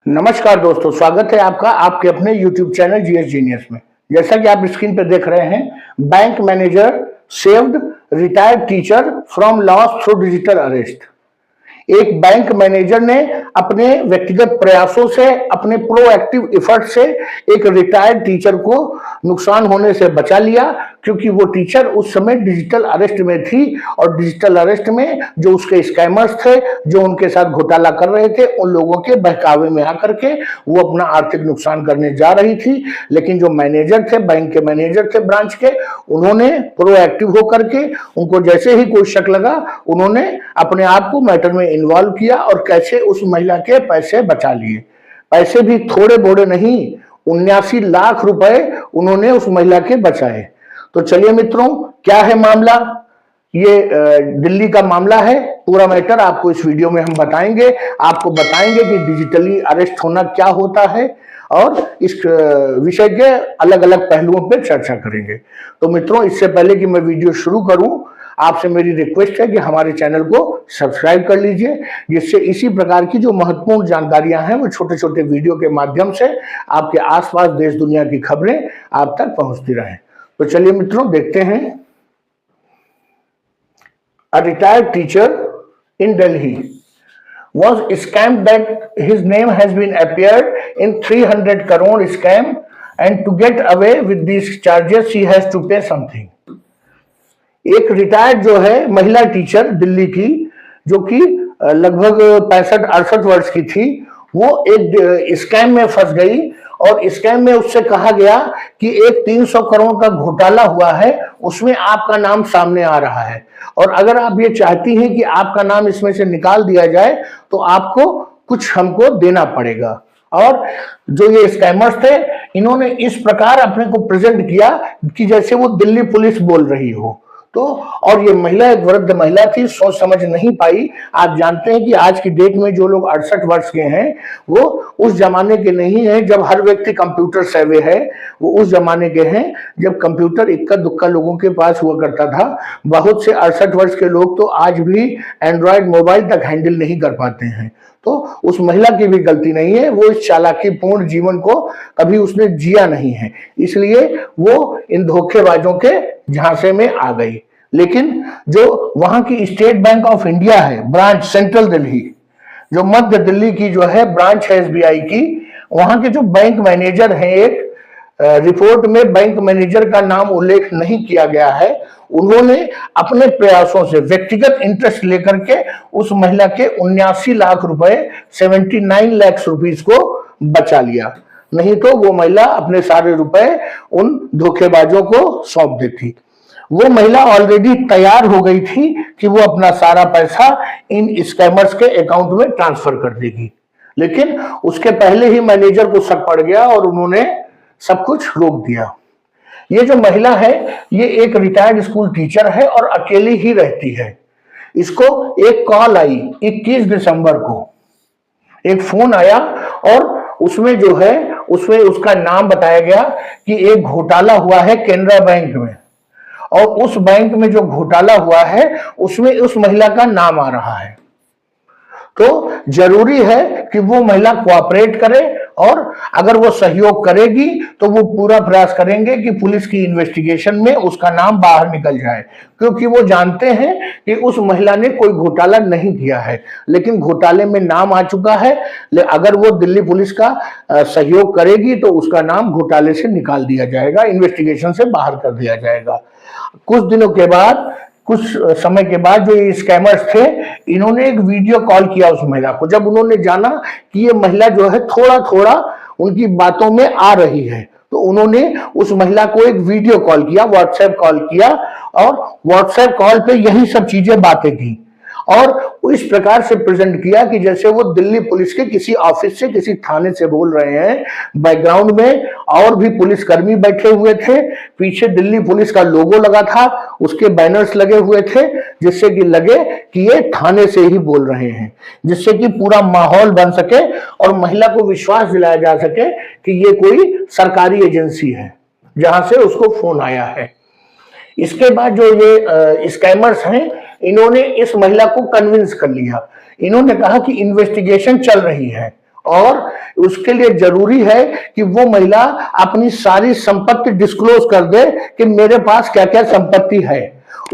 नमस्कार दोस्तों, स्वागत है आपका आपके अपने YouTube चैनल जीएस जीनियस में। जैसा कि आप स्क्रीन पर देख रहे हैं, bank manager saved retired teacher from loss through digital arrest. एक बैंक मैनेजर ने अपने व्यक्तिगत प्रयासों से, अपने प्रोएक्टिव एफर्ट से एक रिटायर्ड टीचर को नुकसान होने से बचा लिया, क्योंकि वो टीचर उस समय डिजिटल अरेस्ट में थी और डिजिटल अरेस्ट में जो उसके स्कैमर्स थे, जो उनके साथ घोटाला कर रहे थे, उन लोगों के बहकावे में आकर के वो अपना आर्थिक नुकसान करने जा रही थी। लेकिन जो मैनेजर थे, बैंक के मैनेजर थे ब्रांच के, उन्होंने प्रोएक्टिव होकर के, उनको जैसे ही कोई शक लगा, उन्होंने अपने आप को मैटर में इन्वॉल्व किया और कैसे उस महिला के पैसे बचा लिए। पैसे भी थोड़े बोड़े नहीं, 79 लाख रुपए उन्होंने उस महिला के बचाए। तो चलिए मित्रों, क्या है मामला? ये दिल्ली का मामला है। पूरा मैटर आपको इस वीडियो में हम बताएंगे। आपको बताएंगे कि डिजिटली अरेस्ट होना क्या होता है और इस विषय के अलग अलग पहलुओं पर चर्चा करेंगे। तो मित्रों, इससे पहले कि मैं वीडियो शुरू करूं, आपसे मेरी रिक्वेस्ट है कि हमारे चैनल को सब्सक्राइब कर लीजिए, जिससे इसी प्रकार की जो महत्वपूर्ण जानकारियां हैं वो छोटे छोटे वीडियो के माध्यम से आपके आसपास देश दुनिया की खबरें आप तक पहुंचती रहें। तो चलिए मित्रों, देखते हैं। A retired teacher in Delhi was scammed that his name has been appeared in 300 crore scam, and to get away with these charges she has to pay something. एक रिटायर्ड जो है महिला टीचर दिल्ली की, जो कि लगभग 65-68 वर्ष की थी, वो एक स्कैम में फंस गई और स्कैम में उससे कहा गया कि एक 300 करोड़ का घोटाला हुआ है, उसमें आपका नाम सामने आ रहा है और अगर आप ये चाहती हैं कि आपका नाम इसमें से निकाल दिया जाए तो आपको कुछ हमको देना पड़ेगा। और जो ये स्कैमर्स थे, इन्होंने इस प्रकार अपने को प्रेजेंट किया कि जैसे वो दिल्ली पुलिस बोल रही हो। तो और ये महिला एक वृद्ध महिला थी, सोच समझ नहीं पाई। आप जानते हैं कि आज की डेट में जो लोग 68 वर्ष के हैं वो उस जमाने के नहीं हैं जब हर व्यक्ति कंप्यूटर सेवे है। वो उस जमाने के हैं जब कंप्यूटर इक्का दुक्का लोगों के पास हुआ करता था। बहुत से 68 वर्ष के लोग तो आज भी एंड्रॉयड मोबाइल तक हैंडल नहीं कर पाते हैं। तो उस महिला की भी गलती नहीं है, वो इस चालाकीपूर्ण जीवन को कभी उसने जिया नहीं है, इसलिए वो इन धोखेबाजों के झांसे में आ गई। लेकिन जो वहां की स्टेट बैंक ऑफ इंडिया है ब्रांच, सेंट्रल दिल्ली, जो मध्य दिल्ली की जो है ब्रांच है एसबीआई की, वहां के जो बैंक मैनेजर हैं, एक रिपोर्ट में बैंक मैनेजर का नाम उल्लेख नहीं किया गया है, उन्होंने अपने प्रयासों से व्यक्तिगत इंटरेस्ट लेकर के उस महिला के 79 लाख रुपए, 79 लाख रुपीस को बचा लिया। नहीं तो वो महिला अपने सारे रुपए उन धोखेबाजों को सौंप देती। वो महिला ऑलरेडी तैयार हो गई थी कि वो अपना सारा पैसा इन स्कैमर्स के अकाउंट में ट्रांसफर कर देगी, लेकिन उसके पहले ही मैनेजर को शक पड़ गया और उन्होंने सब कुछ रोक दिया। ये जो महिला है, ये एक रिटायर्ड स्कूल टीचर है और अकेली ही रहती है। इसको एक कॉल आई 21 दिसंबर को, एक फोन आया और उसमें जो है, उसमें उसका नाम बताया गया कि एक घोटाला हुआ है केनरा बैंक में, और उस बैंक में जो घोटाला हुआ है उसमें उस महिला का नाम आ रहा है। तो जरूरी है कि वो महिला कोऑपरेट करे और अगर वो सहयोग करेगी तो वो पूरा प्रयास करेंगे कि पुलिस की इन्वेस्टिगेशन में उसका नाम बाहर निकल जाए, क्योंकि वो जानते हैं कि उस महिला ने कोई घोटाला नहीं किया है, लेकिन घोटाले में नाम आ चुका है। अगर वो दिल्ली पुलिस का सहयोग करेगी तो उसका नाम घोटाले से निकाल दिया जाएगा, इन्वेस्टिगेशन से बाहर कर दिया जाएगा। कुछ दिनों के बाद, कुछ समय के बाद जो ये स्कैमर्स थे, इन्होंने एक वीडियो कॉल किया उस महिला को। जब उन्होंने जाना कि ये महिला जो है थोड़ा थोड़ा उनकी बातों में आ रही है, तो उन्होंने उस महिला को एक वीडियो कॉल किया, व्हाट्सएप कॉल किया, और व्हाट्सएप कॉल पे यही सब चीजें बातें की और इस प्रकार से प्रेजेंट किया कि जैसे वो दिल्ली पुलिस के किसी ऑफिस से, किसी थाने से बोल रहे हैं। बैकग्राउंड में और भी पुलिसकर्मी बैठे हुए थे, पीछे दिल्ली पुलिस का लोगो लगा था, उसके बैनर्स लगे हुए थे, जिससे कि लगे कि ये थाने से ही बोल रहे हैं, जिससे कि पूरा माहौल बन सके और महिला को विश्वास दिलाया जा सके कि ये कोई सरकारी एजेंसी है जहां से उसको फोन आया है। इसके बाद जो ये स्कैमर्स हैं, इन्होंने इस महिला को कन्विंस कर लिया। इन्होंने कहा कि इन्वेस्टिगेशन चल रही है और उसके लिए जरूरी है कि वो महिला अपनी सारी संपत्ति डिस्क्लोज कर दे कि मेरे पास क्या क्या संपत्ति है।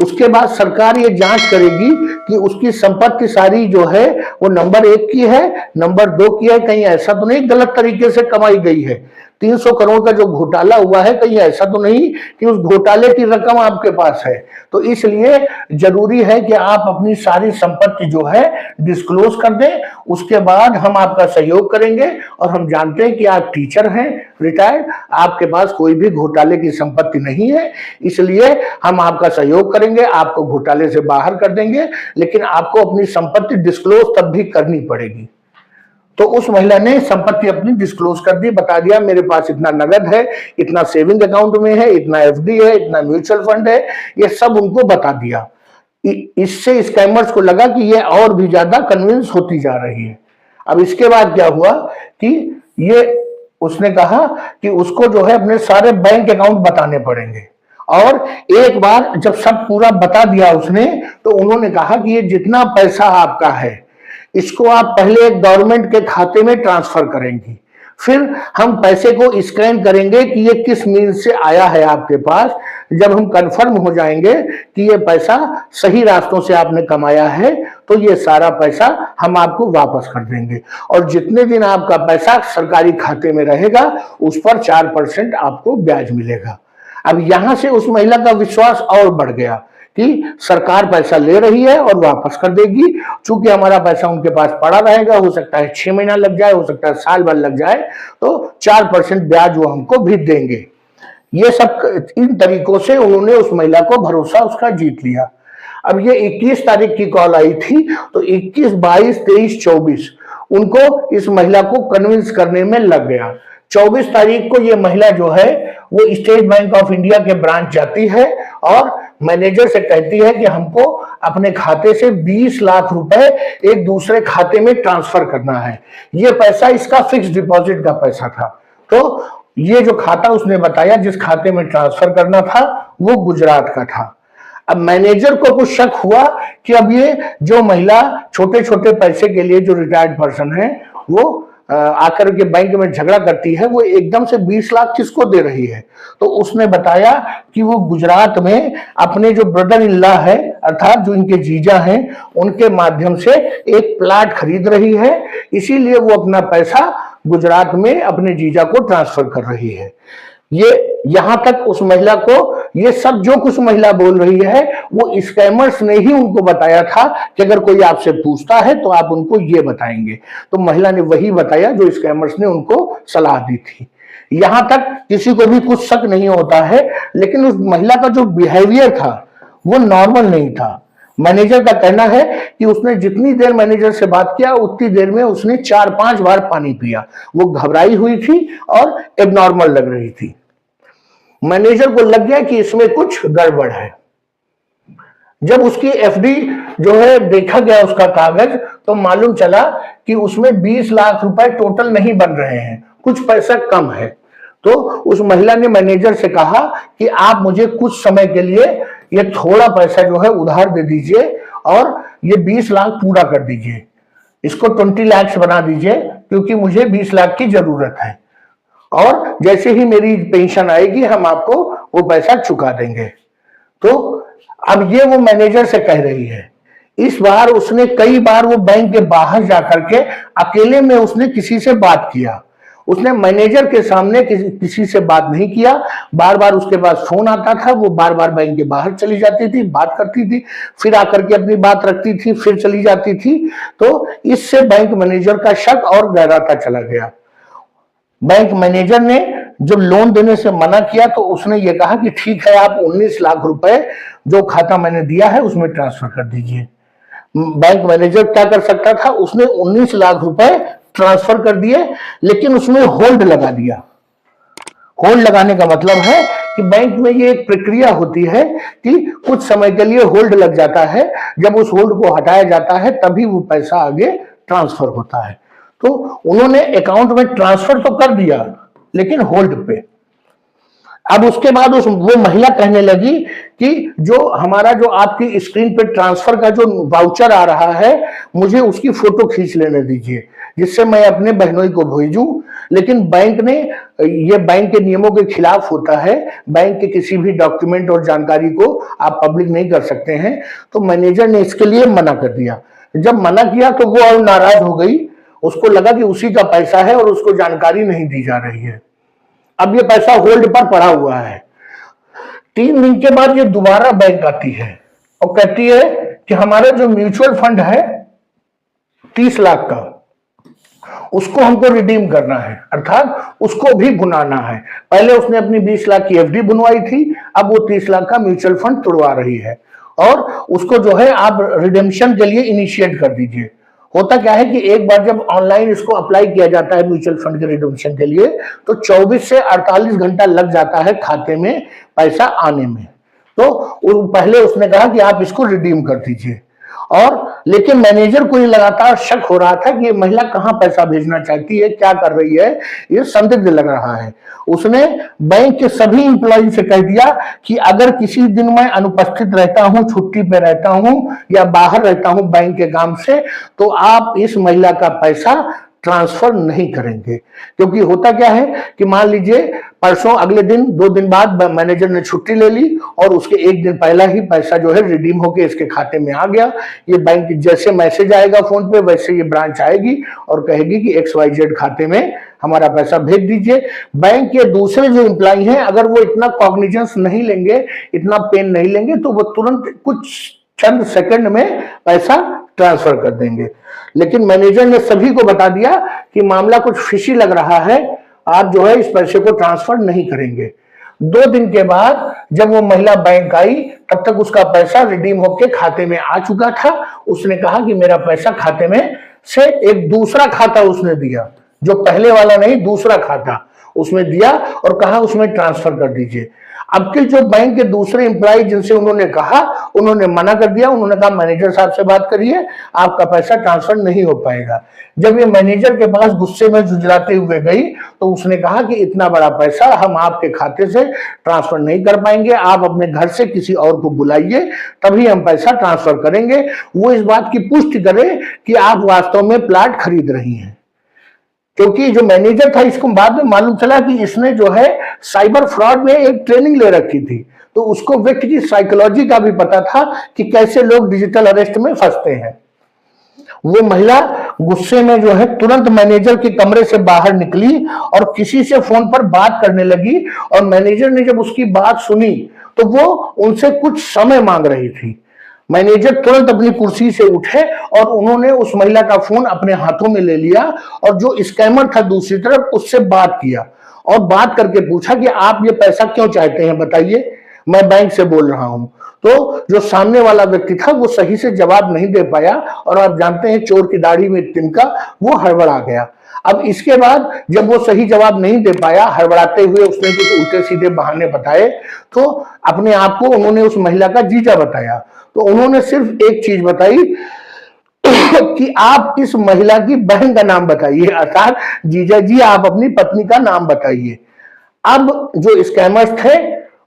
उसके बाद सरकार ये जांच करेगी कि उसकी संपत्ति सारी जो है वो नंबर 1 की है, नंबर 2 की है, कहीं ऐसा तो नहीं गलत तरीके से कमाई गई है। 300 करोड़ का जो घोटाला हुआ है कहीं ऐसा तो नहीं कि उस घोटाले की रकम आपके पास है। तो इसलिए जरूरी है कि आप अपनी सारी संपत्ति जो है डिस्क्लोज कर दें। उसके बाद हम आपका सहयोग करेंगे और हम जानते हैं कि आप टीचर हैं रिटायर्ड, आपके पास कोई भी घोटाले की संपत्ति नहीं है, इसलिए हम आपका सहयोग करेंगे, आपको घोटाले से बाहर कर देंगे, लेकिन आपको अपनी संपत्ति डिस्क्लोज तब भी करनी पड़ेगी। तो उस महिला ने संपत्ति अपनी डिस्क्लोज कर दी, बता दिया मेरे पास इतना नगद है, इतना सेविंग अकाउंट में है, इतना एफडी है, इतना म्यूचुअल फंड है, ये सब उनको बता दिया। इससे स्कैमर्स को लगा कि ये और भी ज्यादा कन्विंस होती जा रही है। अब इसके बाद क्या हुआ कि ये उसने कहा कि उसको जो है अपने सारे बैंक अकाउंट बताने पड़ेंगे, और एक बार जब सब पूरा बता दिया उसने, तो उन्होंने कहा कि ये जितना पैसा आपका है इसको आप पहले एक गवर्नमेंट के खाते में ट्रांसफर करेंगी, फिर हम पैसे को स्कैन करेंगे कि ये किस मीन्स से आया है आपके पास। जब हम कंफर्म हो जाएंगे कि ये पैसा सही रास्तों से आपने कमाया है तो ये सारा पैसा हम आपको वापस कर देंगे, और जितने दिन आपका पैसा सरकारी खाते में रहेगा उस पर 4% आपको ब्याज मिलेगा। अब यहां से उस महिला का विश्वास और बढ़ गया कि सरकार पैसा ले रही है और वापस कर देगी, चूंकि हमारा पैसा उनके पास पड़ा रहेगा, हो सकता है 6 महीना लग जाए, हो सकता है साल भर लग जाए, तो 4% ब्याज वो हमको भी देंगे। ये सब इन तरीकों से उन्होंने उस महिला को भरोसा उसका जीत लिया। अब ये 21 तारीख की कॉल आई थी, तो 21, 22, 23, 24 उनको इस महिला को कन्विंस करने में लग गया। 24 तारीख को ये महिला जो है वो स्टेट बैंक ऑफ इंडिया के ब्रांच जाती है और मैनेजर से कहती है कि हमको अपने खाते से 20 लाख रुपए एक दूसरे खाते में ट्रांसफर करना है। ये पैसा इसका फिक्स डिपॉजिट का पैसा था। तो ये जो खाता उसने बताया जिस खाते में ट्रांसफर करना था वो गुजरात का था। अब मैनेजर को कुछ शक हुआ कि अब ये जो महिला छोटे छोटे पैसे के लिए, जो रिटायर्ड पर्सन है, वो आकर के बैंक में झगड़ा करती है, वो एकदम से 20 लाख किसको दे रही है। तो उसने बताया कि वो गुजरात में अपने जो ब्रदर इन लॉ है, अर्थात जो इनके जीजा हैं, उनके माध्यम से एक प्लाट खरीद रही है, इसीलिए वो अपना पैसा गुजरात में अपने जीजा को ट्रांसफर कर रही है। ये यहां तक उस महिला को ये सब जो कुछ महिला बोल रही है वो स्कैमर्स ने ही उनको बताया था कि अगर कोई आपसे पूछता है तो आप उनको ये बताएंगे। तो महिला ने वही बताया जो स्कैमर्स ने उनको सलाह दी थी। यहां तक किसी को भी कुछ शक नहीं होता है, लेकिन उस महिला का जो बिहेवियर था वो नॉर्मल नहीं था। मैनेजर का कहना है कि उसने जितनी देर मैनेजर से बात किया उतनी देर में उसने 4-5 बार पानी पिया। वो घबराई हुई थी और एबनॉर्मल लग रही थी। मैनेजर को लग गया कि इसमें कुछ गड़बड़ है। जब उसकी एफडी जो है देखा गया उसका कागज, तो मालूम चला कि उसमें 20 लाख रुपए टोटल नहीं बन रहे हैं, कुछ पैसा कम है। तो उस महिला ने मैनेजर से कहा कि आप मुझे कुछ समय के लिए ये थोड़ा पैसा जो है उधार दे दीजिए और ये 20 लाख पूरा कर दीजिए, इसको 20 लाख बना दीजिए, क्योंकि मुझे 20 लाख की जरूरत है, और जैसे ही मेरी पेंशन आएगी हम आपको वो पैसा चुका देंगे। तो अब ये वो मैनेजर से कह रही है। इस बार उसने कई बार वो बैंक के बाहर जाकर के अकेले में उसने किसी से बात किया। उसने मैनेजर के सामने किसी से बात नहीं किया। बार बार उसके पास फोन आता था, वो बार बार बैंक के बाहर चली जाती थी, बात करती थी, फिर आकर के अपनी बात रखती थी, फिर चली जाती थी। तो इससे बैंक मैनेजर का शक और गहराता चला गया। बैंक मैनेजर ने जो लोन देने से मना किया तो उसने ये कहा कि ठीक है, आप 19 लाख रुपए जो खाता मैंने दिया है उसमें ट्रांसफर कर दीजिए। बैंक मैनेजर क्या कर सकता था, उसने 19 लाख रुपए ट्रांसफर कर दिए, लेकिन उसमें होल्ड लगा दिया। होल्ड लगाने का मतलब है कि बैंक में ये एक प्रक्रिया होती है कि कुछ समय के लिए होल्ड लग जाता है, जब उस होल्ड को हटाया जाता है तभी वो पैसा आगे ट्रांसफर होता है। तो उन्होंने अकाउंट में ट्रांसफर तो कर दिया, लेकिन होल्ड पे। अब उसके बाद वो महिला कहने लगी कि जो हमारा जो आपकी स्क्रीन पे ट्रांसफर का जो वाउचर आ रहा है, मुझे उसकी फोटो खींच लेने दीजिए। जिससे मैं अपने बहनोई को भेजूं, लेकिन बैंक ने, ये बैंक के नियमों के खिलाफ होता है, बैंक के किसी भी डॉक्यूमेंट और जानकारी को आप पब्लिक नहीं कर सकते हैं। तो मैनेजर ने इसके लिए मना कर दिया। जब मना किया तो वो और नाराज हो गई, उसको लगा कि उसी का पैसा है और उसको जानकारी नहीं दी जा रही है। अब ये पैसा होल्ड पर पड़ा हुआ है। 3 दिन के बाद ये दोबारा बैंक आती है और कहती है कि हमारा जो म्यूचुअल फंड है 30 लाख का, उसको हमको रिडीम करना है, अर्थात उसको भी भुनाना है। पहले उसने अपनी 20 लाख की एफडी बुनवाई थी, अब वो 30 लाख का म्यूचुअल फंड तुड़वा रही है और उसको जो है आप रिडेम्पशन के लिए इनिशिएट कर दीजिए। होता क्या है कि एक बार जब ऑनलाइन इसको अप्लाई किया जाता है म्यूचुअल फंड के रिडेम्पशन के लिए, तो 24 से 48 घंटा लग जाता है खाते में पैसा आने में। तो पहले उसने कहा कि आप इसको रिडीम कर दीजिए, और लेकिन मैनेजर को ये लगातार शक हो रहा था कि ये महिला कहां पैसा भेजना चाहती है, क्या कर रही है, ये संदिग्ध लग रहा है। उसने बैंक के सभी एम्प्लॉय से कह दिया कि अगर किसी दिन मैं अनुपस्थित रहता हूं, छुट्टी पे रहता हूं या बाहर रहता हूं बैंक के काम से, तो आप इस महिला का पैसा ट्रांसफर नहीं करेंगे। क्योंकि होता क्या है कि मान लीजिए परसों अगले दिन 2 दिन बाद मैनेजर ने छुट्टी ले ली और उसके 1 दिन पहला ही पैसा जो है रिडीम होके इसके खाते में आ गया। ये बैंक जैसे मैसेज आएगा फोन पे, वैसे ये ब्रांच आएगी और कहेगी कि XYZ खाते में हमारा पैसा भेज दीजिए। बैंक के दूसरे जो एम्प्लॉय हैं, अगर वो इतना कॉग्निजेंस नहीं लेंगे, इतना पेन नहीं लेंगे, तो वो तुरंत कुछ चंद सेकंड में पैसा ट्रांसफर कर देंगे। लेकिन मैनेजर ने सभी को बता दिया कि मामला कुछ फिशी लग रहा है, आप जो है इस पैसे को ट्रांसफर नहीं करेंगे। 2 दिन के बाद जब वो महिला बैंक आई, तब तक उसका पैसा रिडीम होके खाते में आ चुका था। उसने कहा कि मेरा पैसा खाते में से एक दूसरा खाता उसने दिया, जो पहले वाला नहीं, दूसरा खाता उसमें दिया और कहा उसमें ट्रांसफर कर दीजिए। अब के जो बैंक के दूसरे एम्प्लॉय जिनसे उन्होंने कहा, उन्होंने मना कर दिया। उन्होंने कहा मैनेजर साहब से बात करिए, आपका पैसा ट्रांसफर नहीं हो पाएगा। जब ये मैनेजर के पास गुस्से में जुझलाते हुए गई, तो उसने कहा कि इतना बड़ा पैसा हम आपके खाते से ट्रांसफर नहीं कर पाएंगे, आप अपने घर से किसी और को बुलाइए, तभी हम पैसा ट्रांसफर करेंगे। वो इस बात की पुष्टि करें कि आप वास्तव में प्लाट खरीद रही हैं। क्योंकि जो मैनेजर था, इसको बाद में मालूम चला कि इसने जो है साइबर फ्रॉड में एक ट्रेनिंग ले रखी थी, तो उसको व्यक्ति की साइकोलॉजी का भी पता था कि कैसे लोग डिजिटल अरेस्ट में फंसते हैं। वो महिला गुस्से में जो है तुरंत मैनेजर के कमरे से बाहर निकली और किसी से फोन पर बात करने लगी, और मैनेजर ने जब उसकी बात सुनी तो वो उनसे कुछ समय मांग रही थी। मैनेजर तुरंत अपनी कुर्सी से उठे और उन्होंने उस महिला का फोन अपने हाथों में ले लिया और जो स्कैमर था दूसरी तरफ, उससे बात किया और बात करके पूछा कि आप ये पैसा क्यों चाहते हैं, बताइए, मैं बैंक से बोल रहा हूं। तो जो सामने वाला व्यक्ति था वो सही से जवाब नहीं दे पाया, और आप जानते हैं चोर की दाढ़ी में तिनका, वो हड़बड़ा गया। अब इसके बाद जब वो सही जवाब नहीं दे पाया, हड़बड़ाते हुए उसने कुछ उल्टे सीधे बहाने बताए, तो अपने आप को उन्होंने उस महिला का जीजा बताया। तो उन्होंने सिर्फ एक चीज बताई कि आप इस महिला की बहन का नाम बताइए, अर्थात जीजा जी आप अपनी पत्नी का नाम बताइए। अब जो स्कैमर्स थे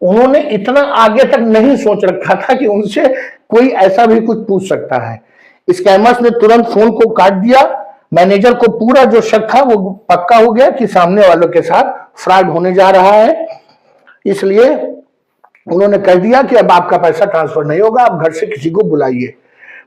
उन्होंने इतना आगे तक नहीं सोच रखा था कि उनसे कोई ऐसा भी कुछ पूछ सकता है। स्कैमर्स ने तुरंत फोन को काट दिया। मैनेजर को पूरा जो शक था वो पक्का हो गया कि सामने वालों के साथ फ्रॉड होने जा रहा है, इसलिए उन्होंने कह दिया कि अब आपका पैसा ट्रांसफर नहीं होगा, आप घर से किसी को बुलाइए।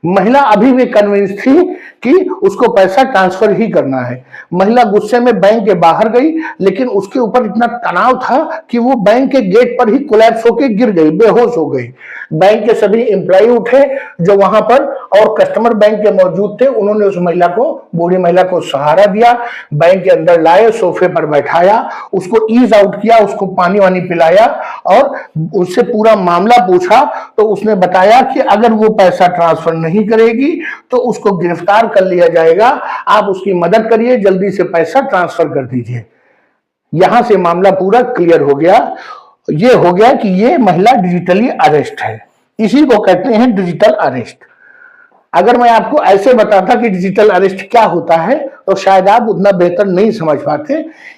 महिला अभी भी कन्विंस थी कि उसको पैसा ट्रांसफर ही करना है। महिला गुस्से में बैंक के बाहर गई, लेकिन उसके ऊपर इतना तनाव था कि वो बैंक के गेट पर ही कोलैप्स होकर गिर गई, बेहोश हो गई। बैंक के सभी एम्प्लॉय उठे जो वहां पर और कस्टमर बैंक के मौजूद थे, उन्होंने उस महिला को, बूढ़ी महिला को सहारा दिया, बैंक के अंदर लाए, सोफे पर बैठाया, उसको ईज आउट किया, उसको पानी वानी पिलाया और उससे पूरा मामला पूछा। तो उसने बताया कि अगर वो पैसा ट्रांसफर नहीं करेगी तो उसको गिरफ्तार कर लिया जाएगा, आप उसकी मदद करिए, जल्दी से पैसा ट्रांसफर कर दीजिए। यहां से मामला पूरा क्लियर हो गया। ये हो गया कि ये महिला डिजिटली अरेस्ट है। इसी को कहते हैं डिजिटल अरेस्ट। अगर मैं आपको ऐसे बताता कि डिजिटल अरेस्ट क्या होता है तो शायद आप उतना बेहतर नहीं समझ पाते।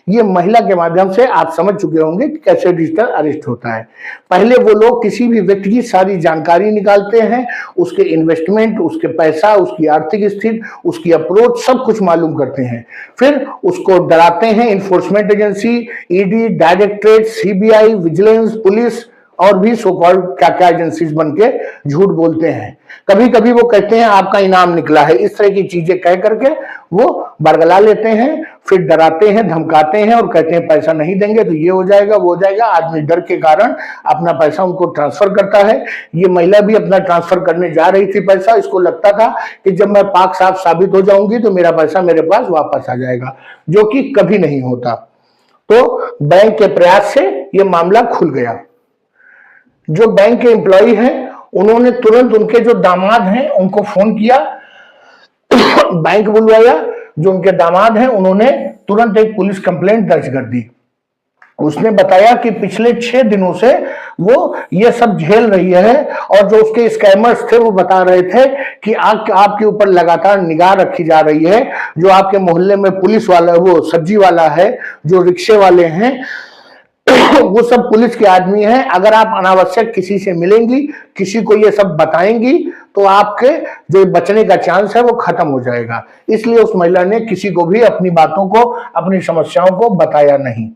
ये महिला के माध्यम से आप समझ चुके होंगे कि कैसे डिजिटल अरेस्ट होता है। पहले वो लोग किसी भी व्यक्ति की सारी जानकारी निकालते हैं, उसके इन्वेस्टमेंट, उसके पैसा, उसकी आर्थिक स्थिति, उसकी अप्रोच, सब कुछ मालूम करते हैं। फिर उसको डराते हैं enforcement agency, ED, directorate, CBI, vigilance, police और भी सो कॉल्ड क्या क्या एजेंसीज बन के झूठ बोलते हैं। कभी कभी वो कहते हैं आपका इनाम निकला है, इस तरह की चीजें कह करके वो बरगला लेते हैं। फिर डराते हैं, धमकाते हैं और कहते हैं पैसा नहीं देंगे तो ये हो जाएगा, वो हो जाएगा। आदमी डर के कारण अपना पैसा उनको ट्रांसफर करता है। ये महिला भी अपना ट्रांसफर करने जा रही थी पैसा। इसको लगता था कि जब मैं पाक साफ साबित हो जाऊंगी तो मेरा पैसा मेरे पास वापस आ जाएगा, जो कि कभी नहीं होता। तो बैंक के प्रयास से ये मामला खुल गया। जो बैंक के एम्प्लॉय हैं उन्होंने तुरंत उनके जो दामाद हैं उनको फोन किया, बैंक बुलवाया। जो उनके दामाद हैं उन्होंने तुरंत एक पुलिस कंप्लेंट दर्ज कर दी। उसने बताया कि पिछले 6 दिनों से वो ये सब झेल रही है और जो उसके स्कैमर्स थे वो बता रहे थे कि आपके ऊपर लगातार निगाह रखी जा रही है। जो आपके मोहल्ले में पुलिस वाला, वो सब्जी वाला है, जो रिक्शे वाले हैं, वो सब पुलिस के आदमी हैं। अगर आप अनावश्यक किसी से मिलेंगी, किसी को ये सब बताएंगी तो आपके जो बचने का चांस है वो खत्म हो जाएगा। इसलिए उस महिला ने किसी को भी अपनी बातों को, अपनी समस्याओं को बताया नहीं।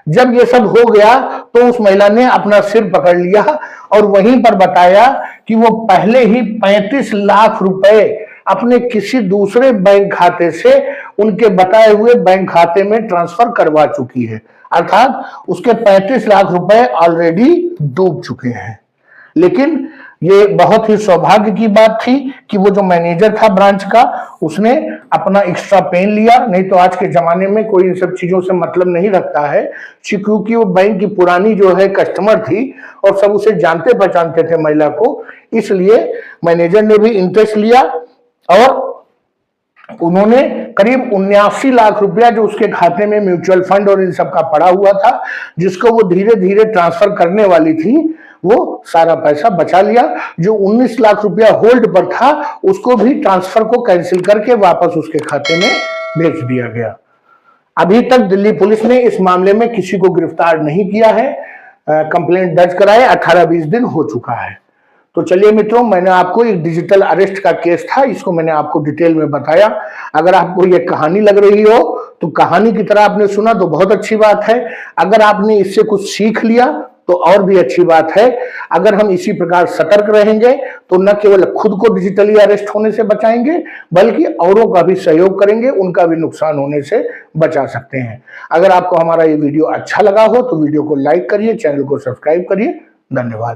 जब ये सब हो गया तो उस महिला ने अपना सिर पकड़ लिया और वहीं पर बताया कि वो पहले ही 35 लाख रुपए अपने किसी दूसरे बैंक खाते से उनके बताए हुए बैंक खाते में ट्रांसफर करवा चुकी है। अर्थात उसके 35 लाख रुपए ऑलरेडी डूब चुके हैं। लेकिन ये बहुत ही सौभाग्य की बात थी कि वो जो मैनेजर था ब्रांच का, उसने अपना एक्स्ट्रा पेन लिया। नहीं तो आज के जमाने में कोई इन सब चीजों से मतलब नहीं रखता है, क्योंकि वो बैंक की पुरानी जो है कस्टमर थी और सब उसे जानते पहचानते थे महिला को। इसलिए मैनेजर ने भी इंटरेस्ट लिया और उन्होंने करीब 79 लाख रुपया जो उसके खाते में म्यूचुअल फंड और इन सब का पड़ा हुआ था, जिसको वो धीरे धीरे ट्रांसफर करने वाली थी, वो सारा पैसा बचा लिया। जो 19 लाख रुपया होल्ड पर था उसको भी ट्रांसफर को कैंसिल करके वापस उसके खाते में भेज दिया गया। अभी तक दिल्ली पुलिस ने इस मामले में किसी को गिरफ्तार नहीं किया है। कंप्लेंट दर्ज कराए 18-20 दिन हो चुका है। तो चलिए मित्रों, मैंने आपको एक डिजिटल अरेस्ट का केस था, इसको मैंने आपको डिटेल में बताया। अगर आपको ये कहानी लग रही हो तो कहानी की तरह आपने सुना तो बहुत अच्छी बात है। अगर आपने इससे कुछ सीख लिया तो और भी अच्छी बात है। अगर हम इसी प्रकार सतर्क रहेंगे तो न केवल खुद को डिजिटली अरेस्ट होने से बचाएंगे बल्कि औरों का भी सहयोग करेंगे, उनका भी नुकसान होने से बचा सकते हैं। अगर आपको हमारा ये वीडियो अच्छा लगा हो तो वीडियो को लाइक करिए, चैनल को सब्सक्राइब करिए। धन्यवाद।